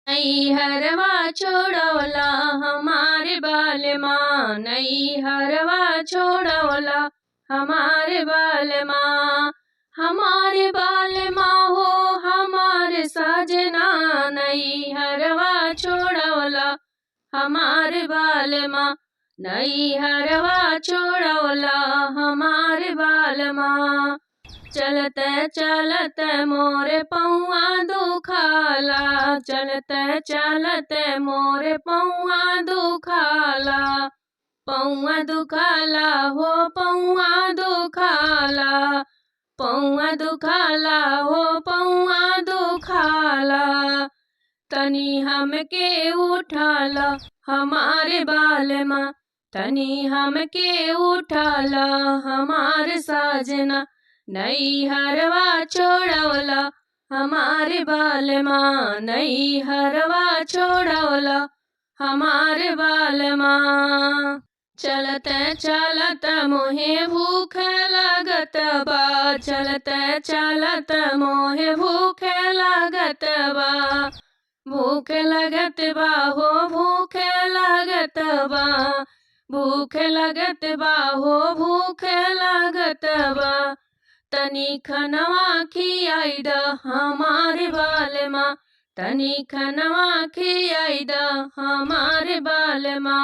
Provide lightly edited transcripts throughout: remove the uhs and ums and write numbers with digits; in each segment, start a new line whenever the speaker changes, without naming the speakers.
नैहरवा छोड़वला हमारे बालमा, नैहरवा छोड़वला हमारे बालमा। हमारे बालमा हो हमारे साजना, नैहरवा छोड़वला हमारे बालमा, नैहरवा छोड़वला हमारे बालमा। चलते चलते मोरे पौआ दुखाला, चलते चलते मोरे पौआ दुखाला। पौआ दुखाला हो पौआ दुखाला, पौआ दुखाला हो पौआ दुखाला। तनी हमके उठाला हमारे बालमा, तनी हमके उठाला हमारे साजना, नैहरवा छोड़वला हमारे बालमा, नैहरवा छोड़वला हमारे बालमा। चलते चलते मोहे भूख लागत बा, चलते चलते मोहे भूख लागत बा। भूख लगत बा हो भूख लागत बा, भूख लगत बा हो भूख लागत बा। तनी खनवा खियाई द हमारे बालमा, तनी खनवा खियाई द हमारे बालमा।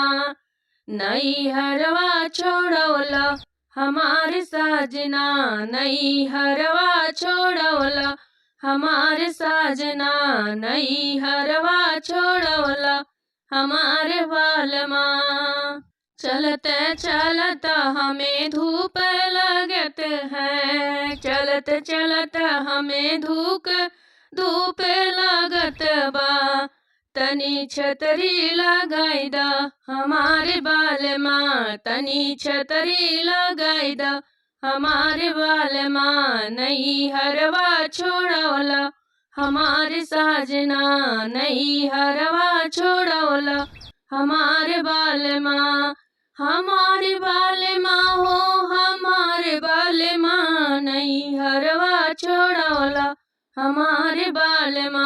नैहरवा छोड़वला हमारे साजना, नैहरवा छोड़वला हमारे साजना, नैहरवा छोड़वला हमारे बालमा। चलते चलते हमें धूप लगत है, चलते चलते हमें धूप लगत बा। तनी छतरी लगाई द हमारे बालमा, तनी छतरी लगाई द हमारे बालमा। नैहरवा छोड़वला हमारे साजना, नैहरवा छोड़वला हमारे बालमा। हमारे बालमा हो हमारे बालमा, नैहरवा छोड़वला हमारे बालमा।